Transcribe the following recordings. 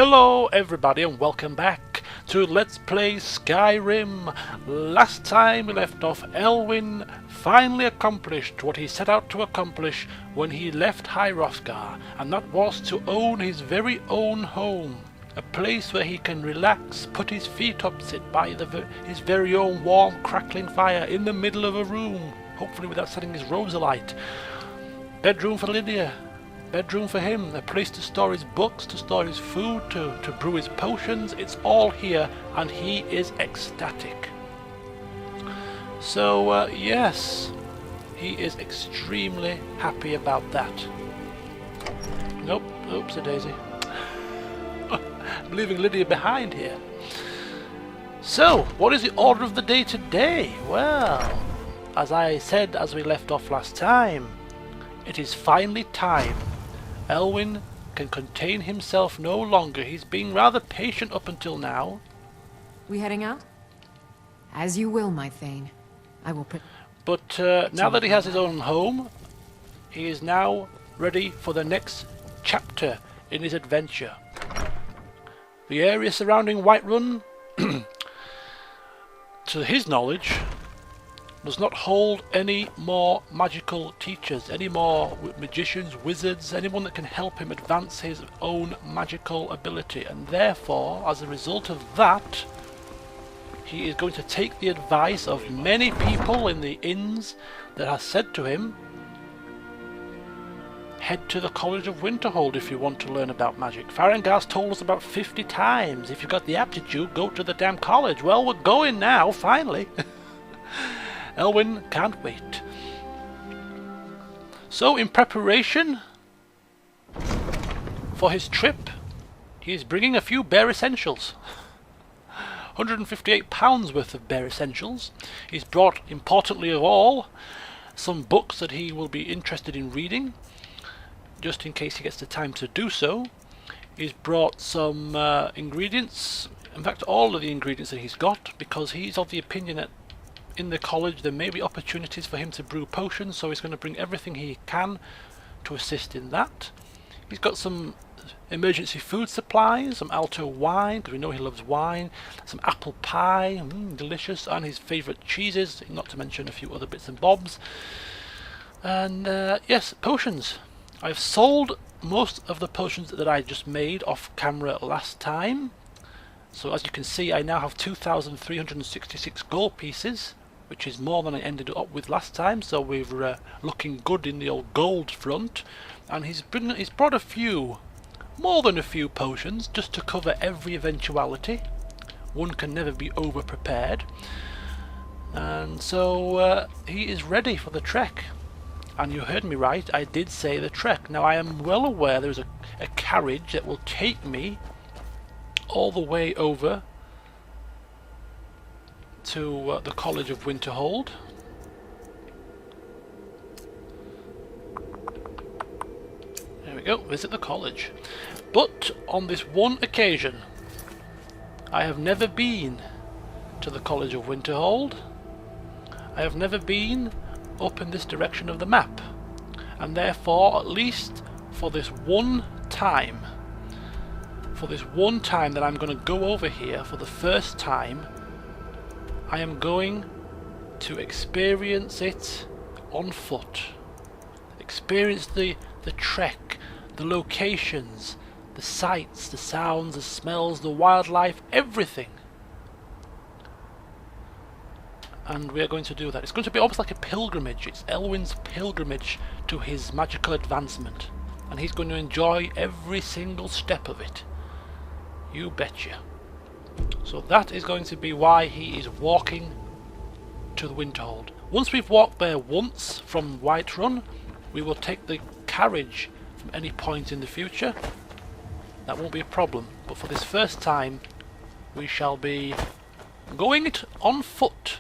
Hello everybody and welcome back to Let's Play Skyrim. Last time we left off, Elwynn finally accomplished what he set out to accomplish when he left Hrothgar, and that was to own his very own home. A place where he can relax, put his feet up, sit by his very own warm crackling fire in the middle of a room, hopefully without setting his robes alight. Bedroom for Lydia. Bedroom for him, a place to store his books, to store his food, to brew his potions. It's all here and he is ecstatic. So yes, he is extremely happy about that. Nope, oops a daisy. I'm leaving Lydia behind here. So, what is the order of the day today? Well, as I said as we left off last time, it is finally time. Elwynn can contain himself no longer. He's been rather patient up until now. We heading out? As you will, my Thane. I will put... But now that he has his own home, he is now ready for the next chapter in his adventure. The area surrounding Whiterun, to his knowledge, does not hold any more magical teachers, any more magicians, wizards, anyone that can help him advance his own magical ability, and therefore, as a result of that, he is going to take the advice of many people in the inns that have said to him, head to the College of Winterhold if you want to learn about magic. Farengar's told us about 50 times, if you've got the aptitude, go to the damn college. Well, we're going now, finally. Elwynn can't wait. So, in preparation for his trip, he is bringing a few bare essentials. £158 worth of bare essentials. He's brought, importantly of all, some books that he will be interested in reading, just in case he gets the time to do so. He's brought some ingredients, in fact all of the ingredients that he's got, because he's of the opinion that in the college there may be opportunities for him to brew potions, so he's going to bring everything he can to assist in that. He's got some emergency food supplies, some Alto wine, because we know he loves wine, some apple pie, delicious, and his favourite cheeses, not to mention a few other bits and bobs. And yes, potions. I've sold most of the potions that I just made off camera last time. So as you can see, I now have 2,366 gold pieces, which is more than I ended up with last time, so we're looking good in the old gold front. And he's brought a few, more than a few potions, just to cover every eventuality. One can never be over prepared. And so he is ready for the trek. And you heard me right, I did say the trek. Now I am well aware there is a carriage that will take me all the way over to the College of Winterhold. There we go, visit the college. But on this one occasion, I have never been to the College of Winterhold. I have never been up in this direction of the map, and therefore, at least for this one time that I'm going to go over here for the first time, I am going to experience it on foot. Experience the trek, the locations, the sights, the sounds, the smells, the wildlife, everything. And we are going to do that. It's going to be almost like a pilgrimage. It's Elwynn's pilgrimage to his magical advancement, and he's going to enjoy every single step of it. You betcha. So that is going to be why he is walking to the Winterhold. Once we've walked there once from Whiterun, we will take the carriage from any point in the future. That won't be a problem. But for this first time, we shall be going it on foot.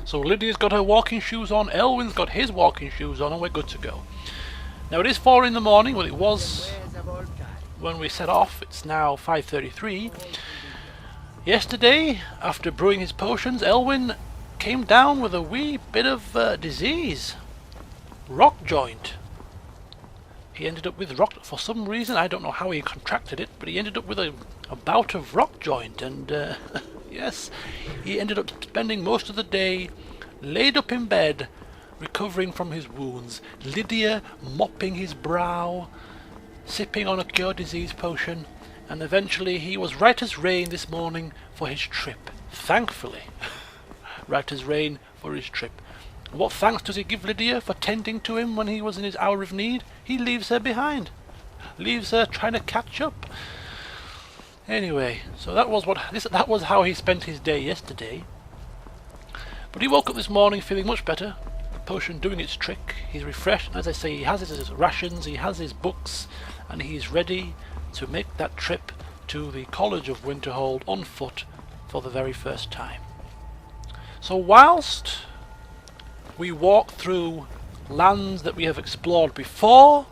So Lydia's got her walking shoes on, Elwynn's got his walking shoes on, and we're good to go. Now it is 4 in the morning, well it was when we set off. It's now 5:33. Yesterday, after brewing his potions, Elwynn came down with a wee bit of disease. Rock joint. he ended up with rock, for some reason, I don't know how he contracted it, but he ended up with a bout of rock joint, and yes, he ended up spending most of the day laid up in bed, recovering from his wounds, Lydia mopping his brow, sipping on a cure disease potion, and eventually he was right as rain this morning for his trip. Thankfully, right as rain for his trip. What thanks does he give Lydia for tending to him when he was in his hour of need? He leaves her behind. Leaves her trying to catch up. Anyway, so that was how he spent his day yesterday. But he woke up this morning feeling much better. The potion doing its trick. He's refreshed. As I say, he has his rations, he has his books, and he's ready to make that trip to the College of Winterhold on foot for the very first time. So whilst we walk through lands that we have explored before,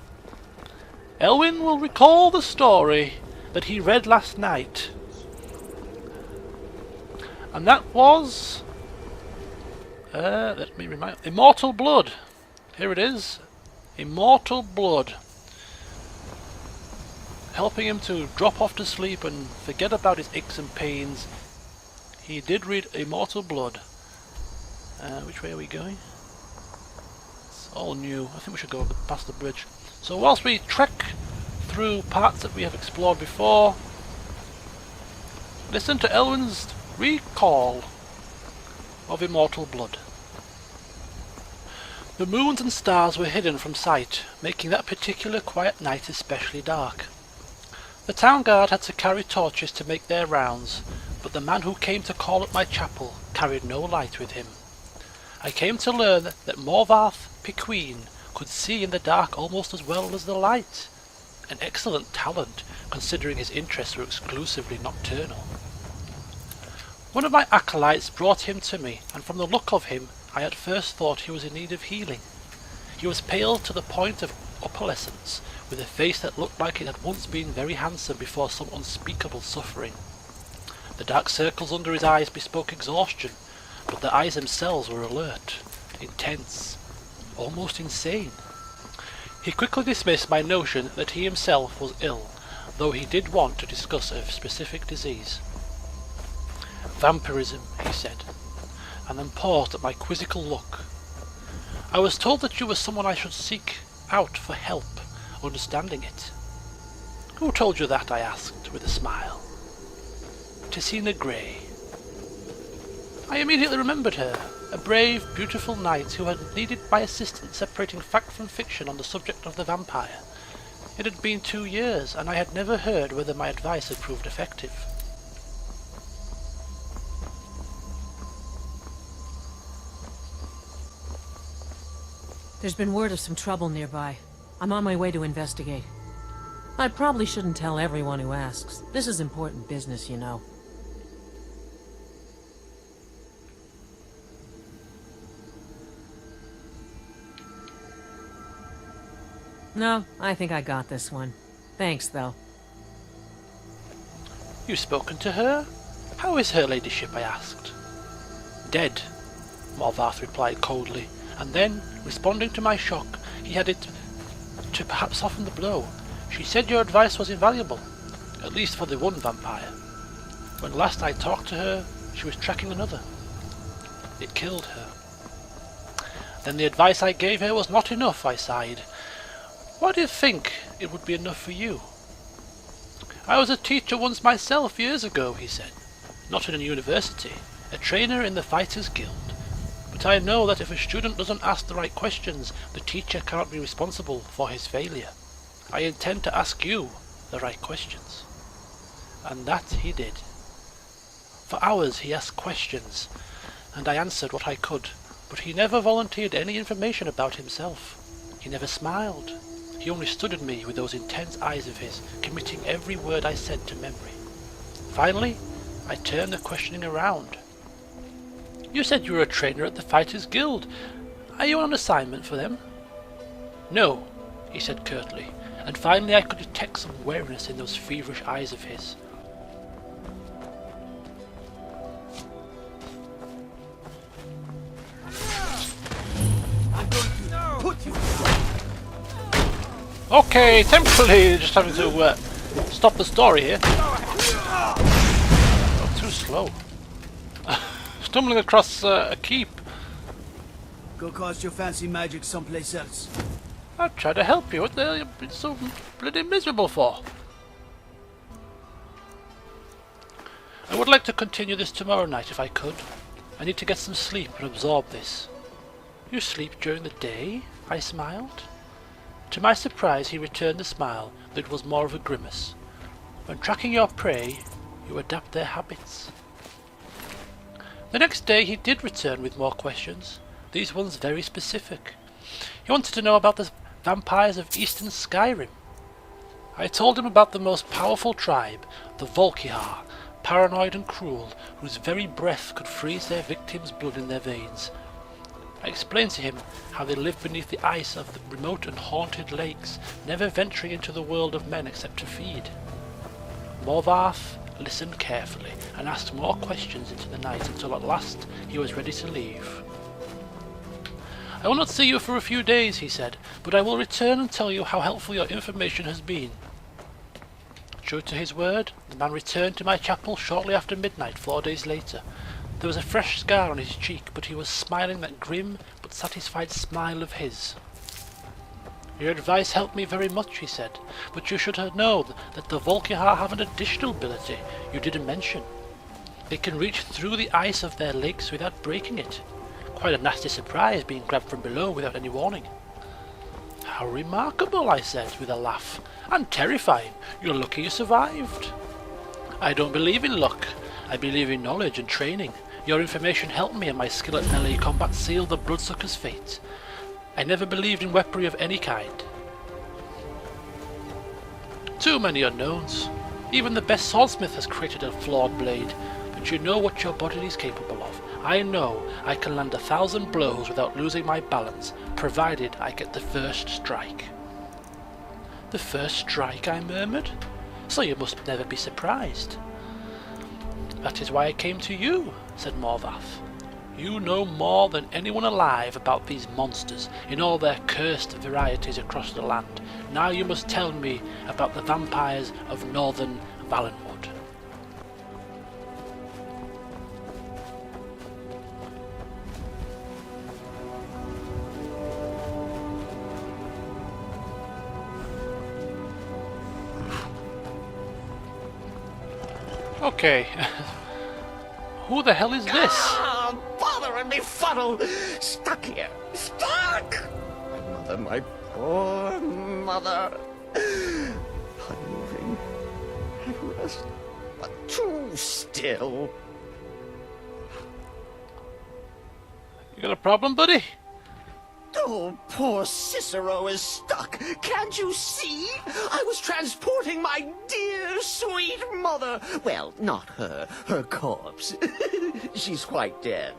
Elwynn will recall the story that he read last night. And that was... let me remind... Immortal Blood. Here it is. Immortal Blood. Helping him to drop off to sleep and forget about his aches and pains. He did read Immortal Blood. Which way are we going? All new. I think we should go past the bridge. So whilst we trek through parts that we have explored before, listen to Elwynn's recall of Immortal Blood. The moons and stars were hidden from sight, making that particular quiet night especially dark. The town guard had to carry torches to make their rounds, but the man who came to call at my chapel carried no light with him. I came to learn that Morvarth Piqueen could see in the dark almost as well as the light. An excellent talent, considering his interests were exclusively nocturnal. One of my acolytes brought him to me, and from the look of him, I at first thought he was in need of healing. He was pale to the point of opalescence, with a face that looked like it had once been very handsome before some unspeakable suffering. The dark circles under his eyes bespoke exhaustion, but the eyes themselves were alert, intense, almost insane. He quickly dismissed my notion that he himself was ill, though he did want to discuss a specific disease. Vampirism, he said, and then paused at my quizzical look. I was told that you were someone I should seek out for help understanding it. Who told you that? I asked, with a smile. Tessina Grey. I immediately remembered her, a brave, beautiful knight who had needed my assistance separating fact from fiction on the subject of the vampire. It had been 2 years, and I had never heard whether my advice had proved effective. There's been word of some trouble nearby. I'm on my way to investigate. I probably shouldn't tell everyone who asks. This is important business, you know. No, I think I got this one. Thanks, though. You've spoken to her? How is her ladyship? I asked. Dead, Morvarth replied coldly, and then, responding to my shock, he added, to perhaps soften the blow. She said your advice was invaluable, at least for the one vampire. When last I talked to her, she was tracking another. It killed her. Then the advice I gave her was not enough, I sighed. Why do you think it would be enough for you? I was a teacher once myself years ago, he said. Not in a university, a trainer in the Fighters Guild. But I know that if a student doesn't ask the right questions, the teacher cannot be responsible for his failure. I intend to ask you the right questions. And that he did. For hours he asked questions, and I answered what I could, but he never volunteered any information about himself. He never smiled. He only stood at me with those intense eyes of his, committing every word I said to memory. Finally, I turned the questioning around. You said you were a trainer at the Fighters Guild. Are you on assignment for them? No, he said curtly, and finally I could detect some wariness in those feverish eyes of his. I'm going to put you. Okay, temporarily just having to stop the story here. Oh, too slow. Stumbling across a keep. Go cast your fancy magic someplace else. I tried to help you. What the hell are you being so bloody miserable for? I would like to continue this tomorrow night if I could. I need to get some sleep and absorb this. You sleep during the day? I smiled. To my surprise he returned the smile, though it was more of a grimace. When tracking your prey, you adapt their habits. The next day he did return with more questions, these ones very specific. He wanted to know about the vampires of eastern Skyrim. I told him about the most powerful tribe, the Volkihar, paranoid and cruel, whose very breath could freeze their victims' blood in their veins. I explained to him how they live beneath the ice of the remote and haunted lakes, never venturing into the world of men except to feed. Morvarth listened carefully and asked more questions into the night until at last he was ready to leave. I will not see you for a few days, he said, but I will return and tell you how helpful your information has been. True to his word, the man returned to my chapel shortly after midnight 4 days later. There was a fresh scar on his cheek, but he was smiling that grim but satisfied smile of his. Your advice helped me very much, he said, but you should have known that the Volkihar have an additional ability you didn't mention. They can reach through the ice of their lakes without breaking it. Quite a nasty surprise being grabbed from below without any warning. How remarkable, I said with a laugh, and terrifying. You're lucky you survived. I don't believe in luck. I believe in knowledge and training. Your information helped me, and my skill at melee combat sealed the bloodsucker's fate. I never believed in weaponry of any kind. Too many unknowns. Even the best swordsmith has created a flawed blade, but you know what your body is capable of. I know I can land 1,000 blows without losing my balance, provided I get the first strike. The first strike, I murmured. So you must never be surprised. That is why I came to you, said Morvarth. You know more than anyone alive about these monsters in all their cursed varieties across the land. Now you must tell me about the vampires of northern Valenwood. Okay. Who the hell is this? Ah, bother and befuddle! Stuck here! Stuck! My poor mother. Unmoving, at rest, but too still. You got a problem, buddy? Oh, poor Cicero is stuck. Can't you see? I was transporting my dear, sweet mother. Well, not her. Her corpse. She's quite dead.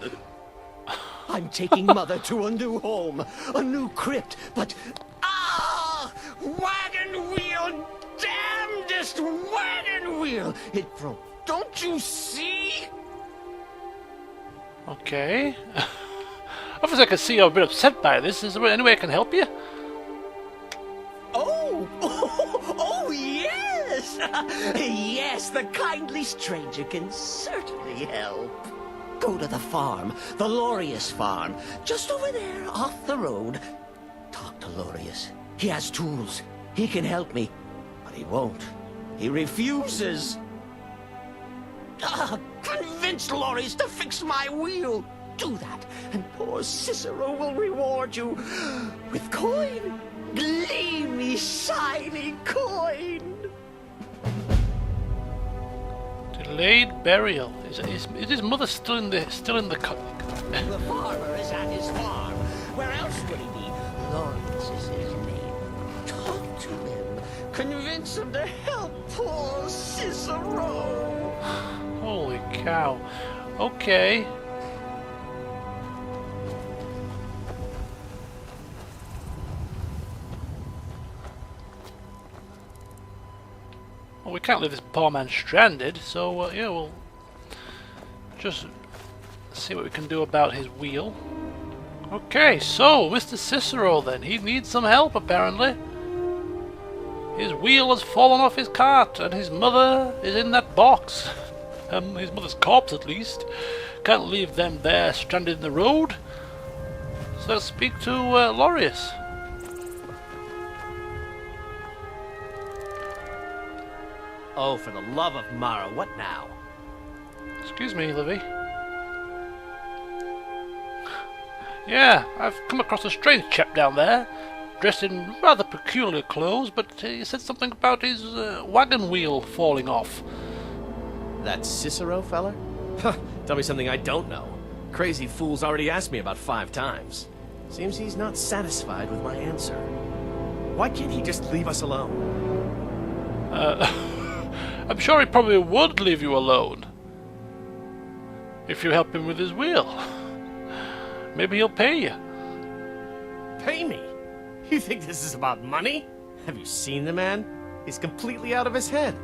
I'm taking Mother to a new home, a new crypt, but... Ah! Wagon wheel! Damnedest wagon wheel! It broke. Don't you see? Okay. Obviously I can see you're a bit upset by this. Is there any way I can help you? Oh, yes! Yes, the kindly stranger can certainly help. Go to the farm, the Lorius farm, just over there off the road. Talk to Lorius. He has tools. He can help me, but he won't. He refuses. Convince Lorius to fix my wheel. Do that, and poor Cicero will reward you with coin. Gleamy, shiny coin. Delayed burial. Is his mother still in the cut? The farmer is at his farm. Where else would he be? Lawrence is his name. Talk to him. Convince him to help poor Cicero. Holy cow. Okay. Well, we can't leave this poor man stranded, so yeah, we'll just see what we can do about his wheel. Okay, so Mr. Cicero then, he needs some help apparently. His wheel has fallen off his cart, and his mother is in that box. His mother's corpse, at least. Can't leave them there stranded in the road. So let's speak to Laureus. Oh, for the love of Mara, what now? Excuse me, Livy. Yeah, I've come across a strange chap down there, dressed in rather peculiar clothes, but he said something about his wagon wheel falling off. That Cicero feller? Huh, tell me something I don't know. Crazy fool's already asked me about 5 times. Seems he's not satisfied with my answer. Why can't he just leave us alone? I'm sure he probably would leave you alone. If you help him with his wheel. Maybe he'll pay you. Pay me? You think this is about money? Have you seen the man? He's completely out of his head.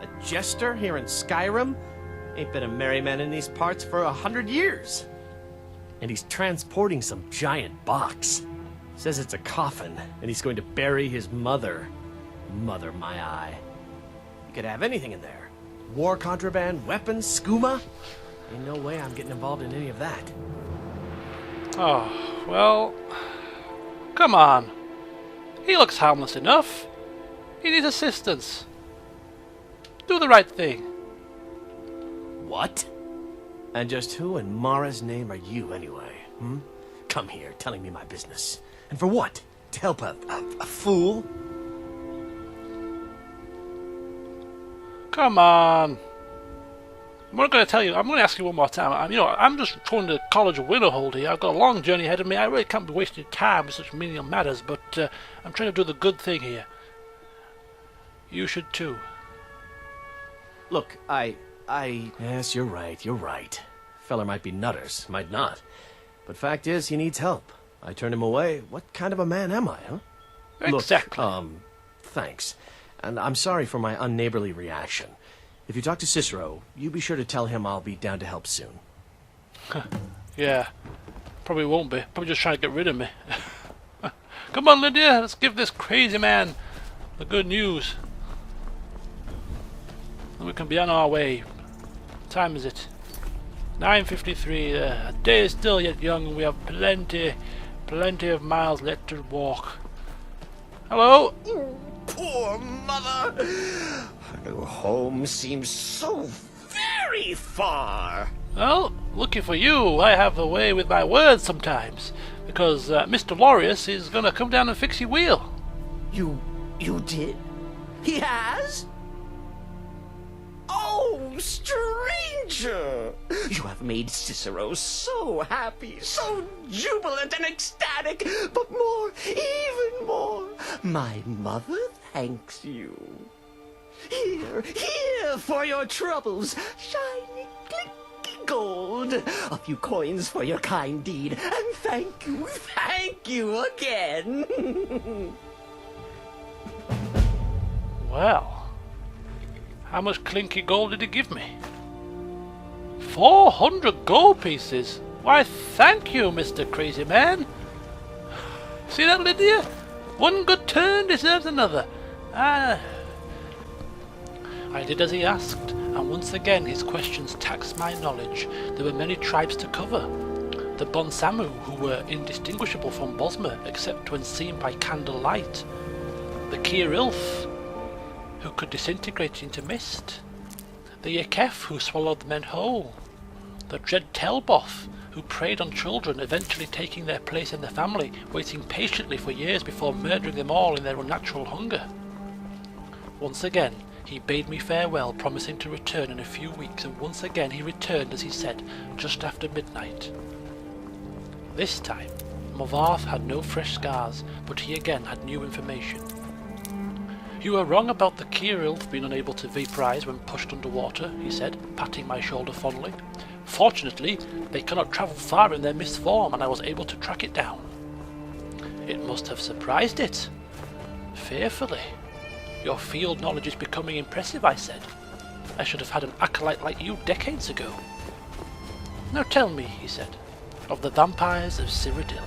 A jester here in Skyrim? Ain't been a merry man in these parts for 100 years. And he's transporting some giant box. Says it's a coffin, and he's going to bury his mother. Mother, my eye. You could have anything in there. War contraband, weapons, skooma. Ain't no way I'm getting involved in any of that. Oh, well... Come on. He looks harmless enough. He needs assistance. Do the right thing. What? And just who in Mara's name are you, anyway? Hmm? Come here, telling me my business. And for what? To help a fool? Come on. I'm not going to tell you. I'm going to ask you one more time. I'm just going to College of Winterhold here. I've got a long journey ahead of me. I really can't be wasting time with such menial matters, but I'm trying to do the good thing here. You should too. Look, Yes, you're right. Feller might be nutters, might not. But fact is, he needs help. I turned him away. What kind of a man am I, huh? Exactly. Look, thanks. And I'm sorry for my unneighborly reaction. If you talk to Cicero, you be sure to tell him I'll be down to help soon. Yeah, probably won't be. Probably just trying to get rid of me. Come on, Lydia, let's give this crazy man the good news. And we can be on our way. What time is it? 9:53. The day is still yet young, and we have plenty of miles left to walk. Hello? Poor mother! Her new home seems so very far. Well, lucky for you, I have a way with my words sometimes, because Mr. Laureus is going to come down and fix your wheel. You did? He has? Oh, stranger! You have made Cicero so happy, so jubilant and ecstatic, but more, even more, my mother thanks you. Here for your troubles, shiny, clicky gold, a few coins for your kind deed, and thank you again. Well, how much clinky gold did he give me? 400 gold pieces! Why, thank you, Mr. Crazy Man. See that, Lydia? One good turn deserves another. I did as he asked, and once again his questions taxed my knowledge. There were many tribes to cover. The Bonsamu, who were indistinguishable from Bosmer, except when seen by candlelight. The Kirilth, who could disintegrate into mist. The Yekef, who swallowed the men whole. The dread Telboth, who preyed on children, eventually taking their place in the family, waiting patiently for years before murdering them all in their unnatural hunger. Once again, he bade me farewell, promising to return in a few weeks, and once again he returned, as he said, just after midnight. This time, Movarth had no fresh scars, but he again had new information. You were wrong about the Kirilth being unable to vaporize when pushed underwater, he said, patting my shoulder fondly. Fortunately, they cannot travel far in their mist form, and I was able to track it down. It must have surprised it. Fearfully. Your field knowledge is becoming impressive, I said. I should have had an acolyte like you decades ago. Now tell me, he said, of the vampires of Cyrodiil.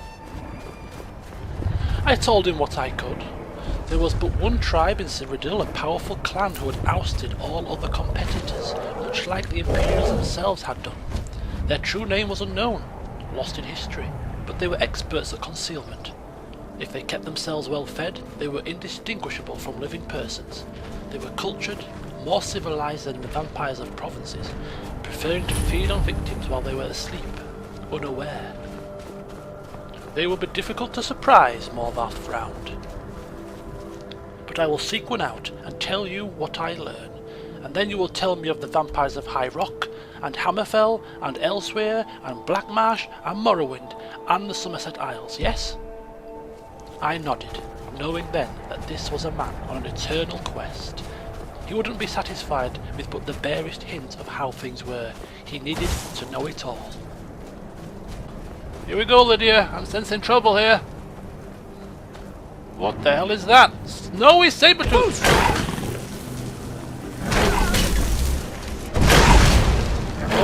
I told him what I could. There was but one tribe in Cyrodiil, a powerful clan who had ousted all other competitors, much like the Imperials themselves had done. Their true name was unknown, lost in history, but they were experts at concealment. If they kept themselves well fed, they were indistinguishable from living persons. They were cultured, more civilized than the vampires of provinces, preferring to feed on victims while they were asleep, unaware. They will be difficult to surprise, Morvarth frowned. But I will seek one out and tell you what I learn, and then you will tell me of the vampires of High Rock, and Hammerfell, and Elsewhere, and Blackmarsh, and Morrowind, and the Somerset Isles, yes? I nodded, knowing then that this was a man on an eternal quest. He wouldn't be satisfied with but the barest hint of how things were. He needed to know it all. Here we go, Lydia. I'm sensing trouble here. What the hell is that? Snowy saber-tooth!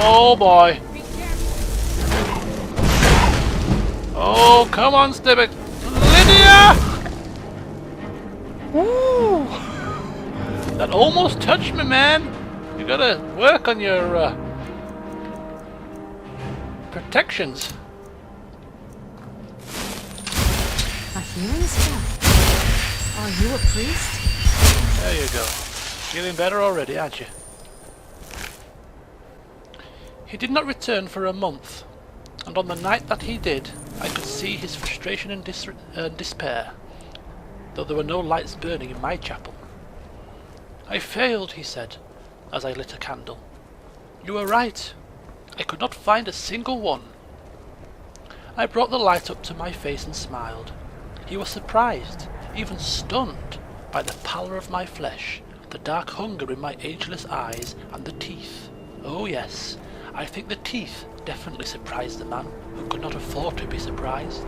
Oh boy. Oh, come on, Stibbit. Lydia! Woo! That almost touched me, man. You gotta work on your protections. A healing spell. Are you a priest? There you go. Feeling better already, aren't you? He did not return for a month, and on the night that he did, I could see his frustration and despair, though there were no lights burning in my chapel. I failed, he said, as I lit a candle. You were right. I could not find a single one. I brought the light up to my face and smiled. He was surprised, even stunned, by the pallor of my flesh, the dark hunger in my ageless eyes, and the teeth. Oh yes, I think the teeth definitely surprised the man who could not afford to be surprised.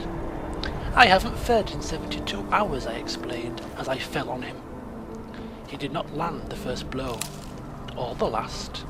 I haven't fed in 72 hours, I explained, as I fell on him. He did not land the first blow, or the last.